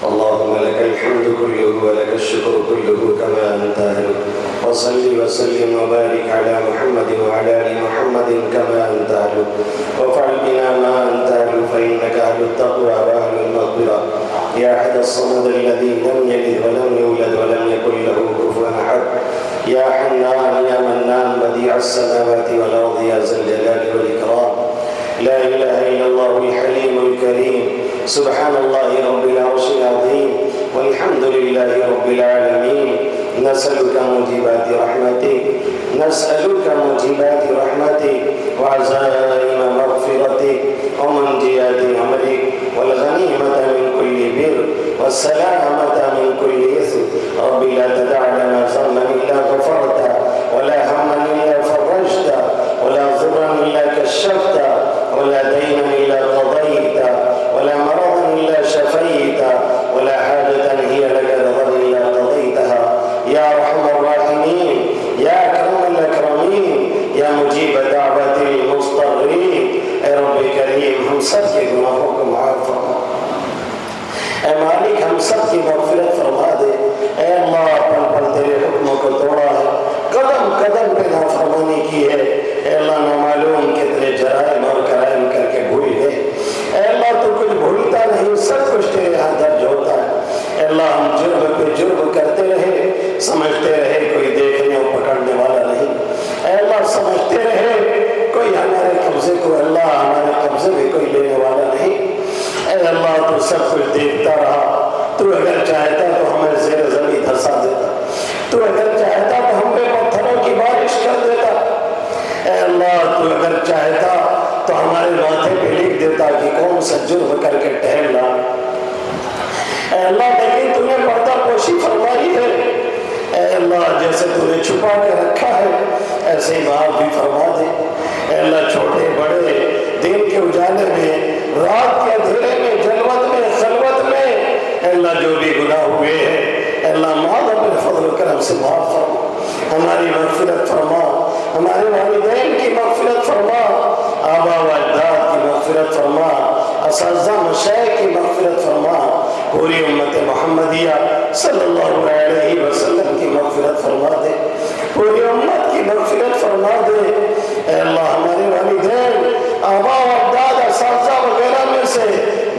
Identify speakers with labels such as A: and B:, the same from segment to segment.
A: اللهم لك الحمد كله ولك الشكر كله كما أنت أهل. وصل وسلم وبارك على محمد وعلى آل محمد كما أنت أهل. وافعل بنا ما أنت أهل فإنك أهل التقوى وأهل المغفرة. يا أحد الصمد الذي لم يلد ولم يولد ولم يكن له كفوا أحد. يا حنان يا منان بديع السماوات والأرض يا ذا الجلال والإكرام. لا إله إلا الله الحليم الكريم. سبحان الله رب العرش العظيم والحمد لله رب العالمين. نسألك موجبات رحمتك وعزائم مغفرتك ومنجيات أمرك والغنيمة من كل بر والسلامة من كل إثم. رب لا تدع لنا ذنبا إلا غفرته ولا هما إلا فرجته ولا ضرا إلا كشفته ولا دينا إلا قضيته ولا مرضا إلا شفيته ولا حاجة هي لك رضا إلا قضيتها يا أرحم الراحمين يا أكرم الأكرمين يا مجيب دعوة المضطرين. اے رب کریم ہم سب کے گناہوں کو معاف فرما. اے مالک ہم سب کی مغفرت فرما دے. اے اللہ پل پل تیرے حکموں کو توڑا ہے, قدم قدم پہ نافرمانی کی ہے. اے اللہ نامعلوم کتنے جرائم اور کرائم کر کے بھول گئے. اے اللہ تو کچھ بھولتا نہیں, سب کچھ تیرے ہاں درج ہوتا ہے. اے اللہ ہم جرم پہ جرم کرتے رہے, سمجھتے رہے کوئی دیکھنے اور پکڑنے والا نہیں. اے اللہ سمجھتے رہے کوئی ہمارے قبضے کو, اللہ ہمارے قبضے میں کوئی لینے والا نہیں. اے اللہ تو سب کچھ دیکھتا رہا. تو اگر چاہتا تو ہمیں زیر زمین دھسا دیتا. تو اگر چاہتا تو ہم پہ پتھروں کی بارش کر دیتا. اے اللہ تو اگر چاہتا تو ہمارے ماتھے پہ لکھ دیتا کہ کون سا جرم کر کے ٹہلا. اے اللہ لیکن تو نے پردہ پوشی فرمائی ہے. اے اللہ جیسے تو نے چھپا کے رکھا ہے ایسے ہی معاف بھی فرما دے. اے اللہ چھوٹے بڑے دن کے اجالے میں, رات کے اندھیرے میں, جلوت میں, خلوت میں, اے اللہ جو بھی گناہ ہوئے ہیں اے اللہ معاف اپنے فضل و کرم سے معاف فرما. ہماری مغفرت فرما, ہمارے والدین کی مغفرت فرما, آبا و اجداد کی مغفرت فرما, اساتذہ مشائخ کی مغفرت فرما, پوری امت محمدیہ صلی اللہ علیہ وسلم کی مغفرت فرما دے, پوری امت کی مغفرت فرما دے. اے اللہ ہمارے والدین, آبا و اجداد, اساتذہ وغیرہ میں سے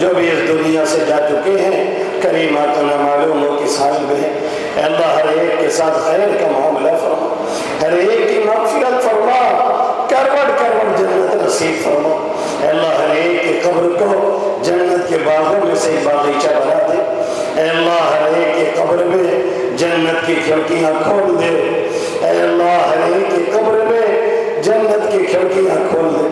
A: جو بھی اس دنیا سے جا چکے ہیں کریمات نامعلوموں کی سال میں, اے اللہ ہر ایک کے ساتھ خیر کا معاملہ فرما, ہر ایک کی مغفرت فرما, کروڑ کروڑ جنت نصیب فرما. اے اللہ ہر ایک کی قبر کو جنت کے باغوں میں سے باغیچہ بنا دے. اے اللہ ہر ایک کی قبر میں جنت کی کھڑکیاں کھول دے. اے اللہ ہر ایک کی قبر میں جنت کی کھڑکیاں کھول دے.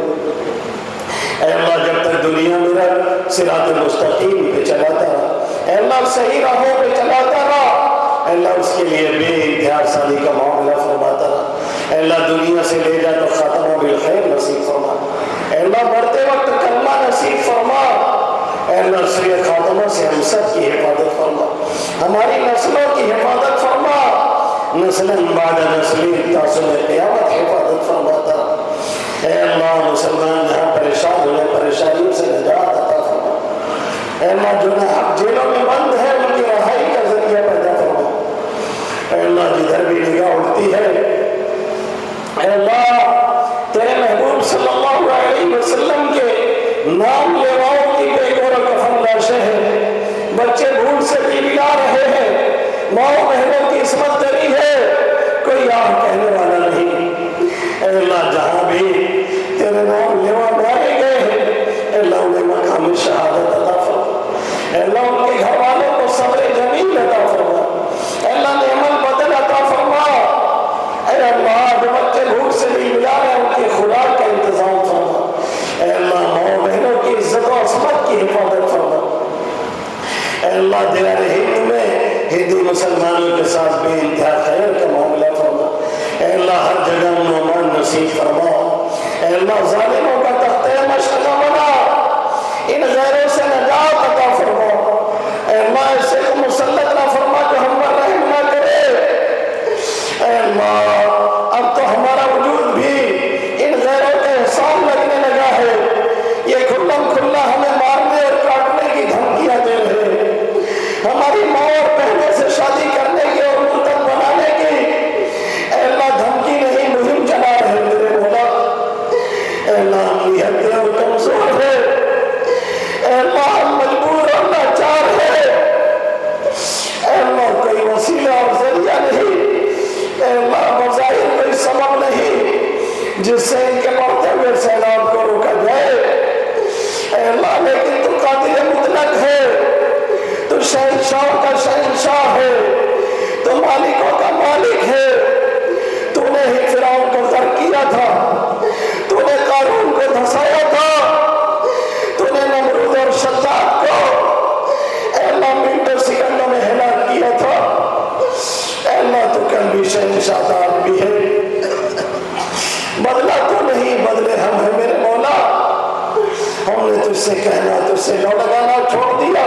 A: اے اللہ جب تک دنیا میں رہ صراط مستقیم پہ چلاتا رہا, اے اللہ صحیح راہوں پہ چلاتا رہا. اے اللہ اس کے لیے بے انتہا شادی کا معاملہ فرماتا رہا. اے اللہ دنیا سے لے جا تو خاتمہ بالخیر نصیب فرما. اے اللہ مرتے وقت کلمہ نصیب فرما. اے اللہ سوئے خاتمہ سے ہم سب کی حفاظت فرما, ہماری نسلوں کی حفاظت فرما, نسلاً بعد نسلی تاصل قیامت حفاظت فرماتا. اے اللہ مسلمان جہاں پریشان ہوئے پریشانیوں سے نجات عطا فرما. اے اللہ جو جیلوں میں بند ہے ان کی رہائی کا ذریعہ پیدا فرما. اے اللہ جدھر بھی نگاہ اٹھتی ہے اے اللہ تیرے محبوب صلی اللہ علیہ وسلم کے نام لیواؤں کی بے گور کفن لاشیں ہیں, بچے بھوک سے بلا رہے ہیں, ماں بہنوں کی عصمت دری ہے, کوئی آہ کہنے والا نہیں. اے اللہ جہاں بھی تیرے نام لیوا ڈالے گئے ہیں اے اللہ انہیں مقام شہادت عطا فرما. اے اللہ ان کے گھر والوں کو صبر جمیل عطا فرما. اے اللہ نعمت بدل عطا فرما. اے اللہ جو بچے بھوک سے ملا رہے ان کی خوراک کا انتظام فرما. اے اللہ ماں بہنوں کی عزت و عصمت کی حفاظت فرما. اے اللہ دیار ہند میں ہندو مسلمانوں کے ساتھ بے انتہا خیر کا معاملہ فرما. اے اللہ ہر جگہ امان نصیب فرما. اے اللہ ظالموں کا تختہ مشق نہ بنا, ان غیروں سے نجات عطا فرما. اے اللہ ایسے کو مسلط نہ فرما جو ہم پر رحم نہ کرے. اے اللہ اب تو ہمارا وجود بھی ان غیروں کے احسان لگنے لگا ہے, یہ کھلا ہمیں مارنے اور کاٹنے کی دھمکیاں دے رہے. ہماری ماں اور بہنوں سے شادی کرنے کی اور مرتد بنانے کی اے اللہ دھمکی نہیں مہم چلا رہے میرے مولا۔ اے اللہ ہم نہتے اور کمزور ہے، اے اللہ ہم مجبور اور لاچار ہے، اے اللہ کوئی وسیلہ اور ذریعہ نہیں، اے اللہ بظاہر کوئی سبب نہیں جس سے ان کے بڑھتے ہوئے سیلاب کو روکا جائے، اے اللہ لیکن تو قادر مطلق ہے، تو شہنشاہ کا شہنشاہ ہے، تو مالکوں کا مالک ہے، تو نے ہی فرعون کو غرق کیا تھا، تو نے قارون کو دھسایا تھا، تو نے نمرود اور شداد کو اے اللہ منٹوں سیکنڈوں میں ہلاک کیا تھا، اے اللہ تو کل بھی شہنشاہ دار بھی ہے، بدلہ تو نہیں بدلے ہم ہیں میرے مولا۔ ہم نے تجھ سے کہنا تجھ سے لو لگانا چھوڑ دیا،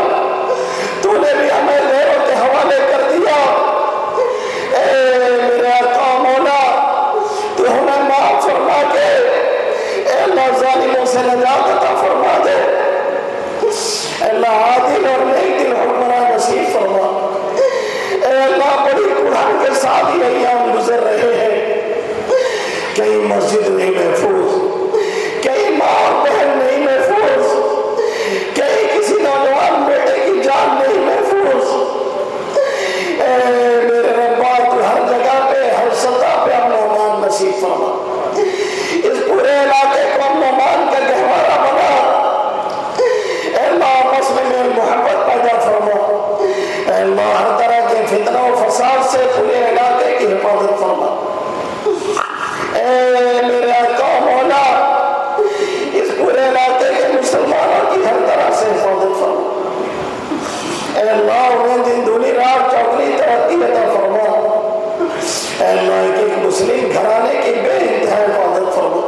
A: تو نے بھی ہمیں غیروں کے حوالے کر دیا، اے میرے آقا مولا تو ہمیں معاف فرما کے اے اللہ ظالموں سے نجات عطا فرما دے، اے اللہ عادل اور نیک دل حکمراں نصیب فرما، اے اللہ بڑی قرآن کے ساتھ یہ ایام گزر رہے ہیں، کہیں مسجد نہیں محفوظ، کہیں ماں اور بہن نہیں محفوظ، کہیں کسی نوجوان بیٹے کی جان نہیں محفوظ، اے میرے ربا تو ہر جگہ پہ ہر سطح پہ امن و امان نصیب فرما، اس پورے علاقے کو امن و امان کا گہوارہ بنا، اے اللہ آپس میں میل محبت پیدا فرما، اے اللہ ہر طرح کے فتنہ و فساد سے پورے علاقے کی حفاظت فرما، اے میرے آقا مولا اس پورے علاقے کے مسلمانوں کی ہر طرح سے حفاظت فرما، اے اللہ انہیں دن دنی رات چوکلی ترقی عطا فرما، اے اللہ ایک ایک مسلم گھرانے کی بے انتہا حفاظت فرما،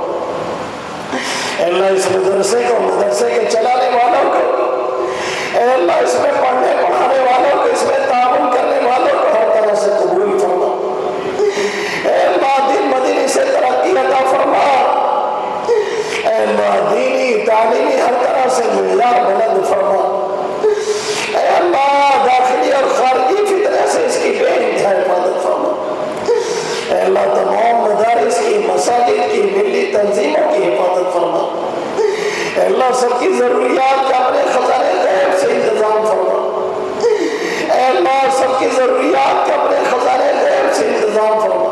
A: اے اللہ اس مدرسے کو مدرسے کے چلانے والوں کو، اے اللہ اس میں پڑھنے پڑھانے والوں کو، اس میں تعاون کرنے والوں کو ہر طرح سے قبول فرما، اے اللہ دن مدینی سے ترقی عطا فرما، اے اللہ دینی تعلیمی ہر طرح سے معیار بلند فرما، اے اللہ داخلی اور خارجی فتنے سے اس کی بے انتہا حفاظت فرما، اے اللہ تمام مدارس کی مساجد کی ملی تنظیموں کی حفاظت فرما، اے اللہ سب کی ضروریات کا اپنے خزانے غیب سے انتظام فرما، اے اللہ سب کی ضروریات کا اپنے خزانے غیب سے انتظام فرما،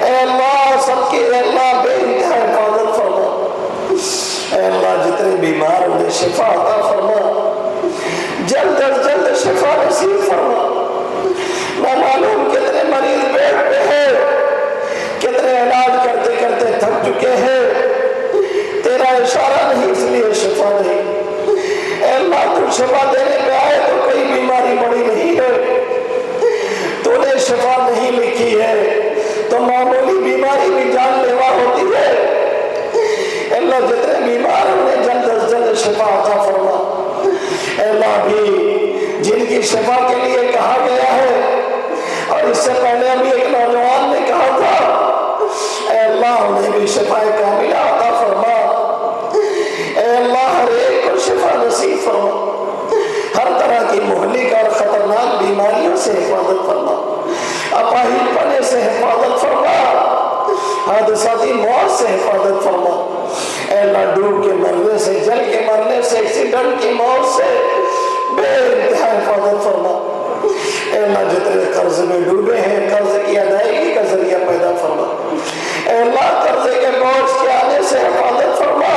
A: اے اللہ سب کی اے اللہ بے انتہا حفاظت فرما، اے اللہ جتنے بیمار انہیں شفا عطا فرما، جلد از جلد شفا نصیب فرما، نہ معلوم کتنے مریض بیڈ پہ ہیں، کتنے علاج کرتے کرتے تھک چکے ہیں، تیرا اشارہ نہیں اس لیے شفا نہیں، اے اللہ تو شفا دینے پہ آئے تو کوئی بیماری بڑی نہیں ہے، تو نے شفا نہیں لکھی ہے تو معمولی بیماری بھی جان لیوا ہوتی ہے، اے اللہ جتنے بیمار انہیں جلد از جلد شفا عطا فرما، اے اللہ بھی جن کی شفا کے لیے کہا گیا ہے اور اس سے پہلے ابھی ایک نوجوان نے کہا تھا، اے اللہ انہیں بھی شفا کاملہ عطا فرما، اے اللہ ہر ایک کو شفا نصیب فرما، ہر طرح کی مہلک اور خطرناک بیماریوں سے حفاظت فرما، اپاہج پنے سے حفاظت فرما، حادثاتی موت سے حفاظت فرما، اے اللہ ڈوب کے مرنے سے، جل کے مرنے سے، ایکسیڈنٹ کی موت سے بے انتہا حفاظت فرما، اے اللہ جتنے قرض میں ڈوبے ہیں قرض کی ادائیگی کا ذریعہ پیدا فرما، اے اللہ قرض کے بوجھ کے آنے سے حفاظت فرما،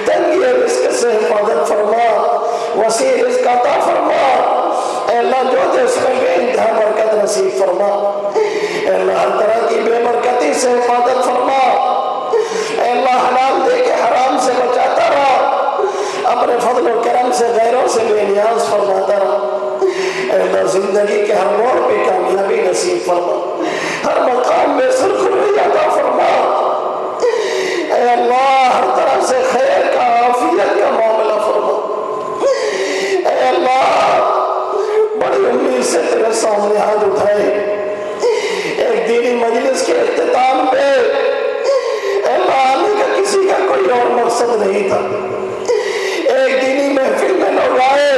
A: تنگی رزق سے حفاظت فرما، وسیع رزق عطا فرما، اے اللہ جو دے اس میں بے انتہا برکت نصیب فرما، اے اللہ ہر طرح کی بے برکتی سے حفاظت فرما، اے اللہ حلال دے کے حرام سے بچاتا رہا، اپنے فضل و کرم سے غیروں سے بے نیاز فرماتا رہا، اے اللہ زندگی کے ہر موڑ پہ کامیابی نصیب فرما، ہر مقام میں سرخروئی عطا فرما، اے اللہ ہر طرح سے خیر کا عافیت کا معاملہ فرما، اے اللہ بڑی امید سے تیرے سامنے ہاتھ اٹھائے، ایک دینی مجلس کے اختتام پہ اے اللہ آنے کا کسی کا کوئی اور مقصد نہیں تھا، ایک دینی محفل میں لوگ آئے،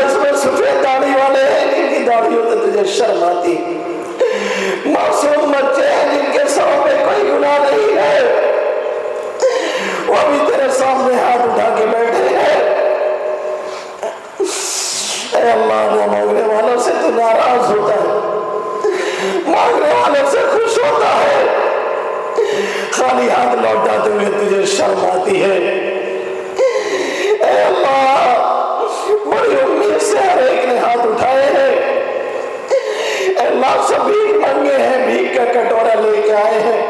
A: اس میں سفید داڑھی والے ہیں جن کی داڑھیوں سے تجھے شرم آتی، معصوم بچے ہیں جن کے سروں پہ کوئی گناہ نہیں ہے، وہ بھی تیرے سامنے ہاتھ اٹھا کے بیٹھے ہیں۔ اے اللہ، نہ مانگنے والوں سے تو ناراض ہوتا ہے، مانگنے والوں سے خوش ہوتا ہے، خالی ہاتھ لوٹاتے ہوئے تجھے شرم آتی ہے۔ اے اللہ، بڑی امید سے ہر ایک نے ہاتھ اٹھائے ہیں، اے اللہ سب بھیک مانگے ہیں، بھیک کا کٹورا لے کے آئے ہیں،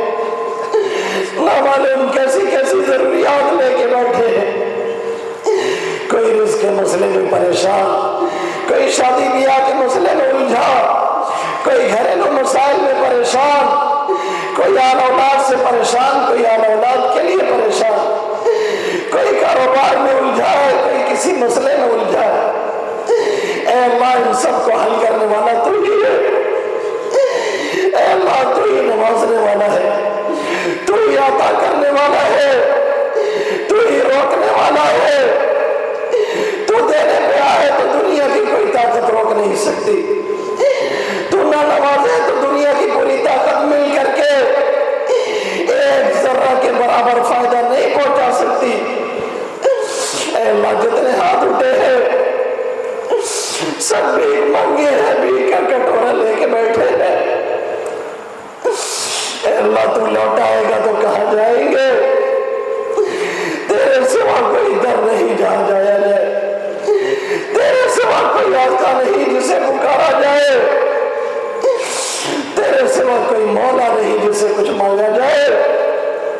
A: نہ معلوم کیسی کیسی ضروریات لے کے بیٹھے ہیں، کوئی رزق کے مسئلے میں پریشان، کوئی شادی بیاہ کے مسئلے میں الجھا، کوئی گھریلو مسائل میں پریشان، کوئی آل اولاد سے پریشان، کوئی آل اولاد کے لیے پریشان، کوئی کاروبار میں الجھا ہے، کوئی کسی مسئلے میں الجھا ہے۔ اے اللہ، ان سب کو حل کرنے والا تو ہی ہے، اے اللہ تو ہی نوازنے والا ہے، تو ہی عطا کرنے والا ہے، تو ہی روکنے والا ہے، تو دینے پہ آئے تو دنیا کی کوئی طاقت روک نہیں سکتی، تو نہ نوازے تو دنیا کی پوری طاقت مل کر کے ایک ذرہ کے برابر فائدہ نہیں پہنچا سکتی۔ اے اللہ، جتنے ہاتھ اٹھے ہیں سب بھیک مانگے ہیں، بھیک کا کٹورا لے کے بیٹھے ہیں۔ اے اللہ، تو لوٹائے گا تو کہاں جائیں گے؟ تیرے سوا کوئی در نہیں جہاں جایا جائے، تیرے سوا کوئی راستہ نہیں جسے پکارا جائے، تیرے سوا کوئی مولا نہیں جسے کچھ مانگا جائے۔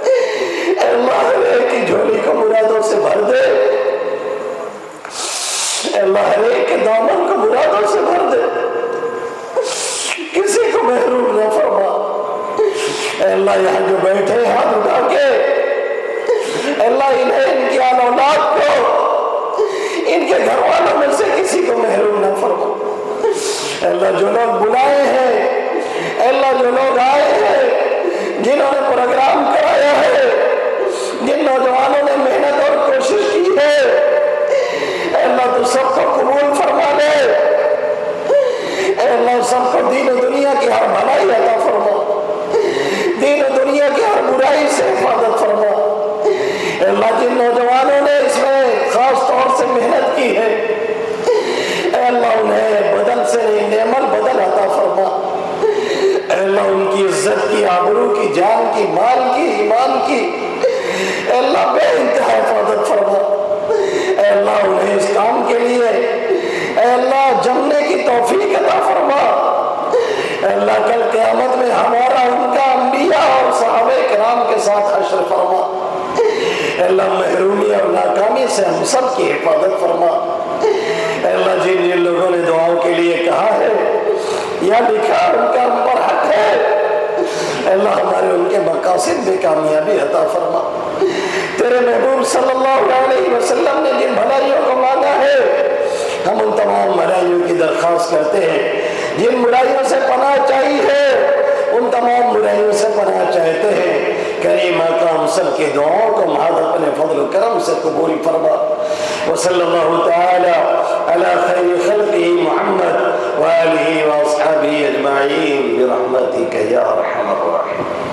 A: اے اللہ، ہر ایک کی جھولی کو مرادوں سے بھر دے، اے اللہ ہر ایک کے دامن کو مرادوں سے بھر دے، کسی کو محروم نہ فرما۔ اے اللہ، یہاں جو بیٹھے ہاتھ اٹھا کے، اے اللہ انہیں، ان کی آل اولاد کو، ان کے گھر والوں میں سے کسی کو محروم نہ فرما۔ اے اللہ، جو لوگ بلائے ہیں، اے اللہ جو لوگ آئے ہیں، جنہوں نے پروگرام کرایا ہے، جن نوجوانوں نے محنت اور کوشش کی ہے، اے اللہ تو سب کو قبول فرما لے، اے اللہ سب کو دین و دنیا کی ہر بھلائی عطا فرما، دین و دنیا کی ہر برائی سے حفاظت فرما۔ اے اللہ، جن نوجوانوں نے اس میں خاص طور سے محنت کی ہے، اے اللہ انہیں بدل سے نہیں نعمت بدل عطا فرما۔ اے اللہ ان کی عزت کی، آبرو کی، جان کی، مال کی، ایمان کی، اے اللہ بے انتہا حفاظت فرما۔ اے اللہ انہیں اس کام کے لیے، اے اللہ جمنے کی توفیق عطا فرما۔ اے اللہ کل قیامت میں ہمارا، ان کا، انبیاء اور صحابہ کرام کے ساتھ حشر فرما۔ اے اللہ محرومی اور ناکامی سے ہم سب کی حفاظت فرما۔ اے اللہ جن جن لوگوں نے دعاؤں کے لیے کہا ہے یا لکھا، ان کا ہم پر حق ہے، اے اللہ ہمارے ان کے مقاصد میں کامیابی عطا فرما۔ تیرے محبوب صلی اللہ علیہ وسلم نے جن بھلائیوں کو مانگا ہے، ہم ان تمام بھلائیوں کی درخواست کرتے ہیں۔ جن برائیوں سے پناہ چاہیے ہے، ان تمام برائیوں سے پناہ چاہتے ہیں۔ کریم آقا ہم سب کی دعاؤں کو محض اپنے فضل و کرم سے قبول فرما۔ وصلی اللہ تعالی علی خیر خلقہ محمد وآلہ واصحابہ اجمعین برحمتک یا ارحم الراحمین۔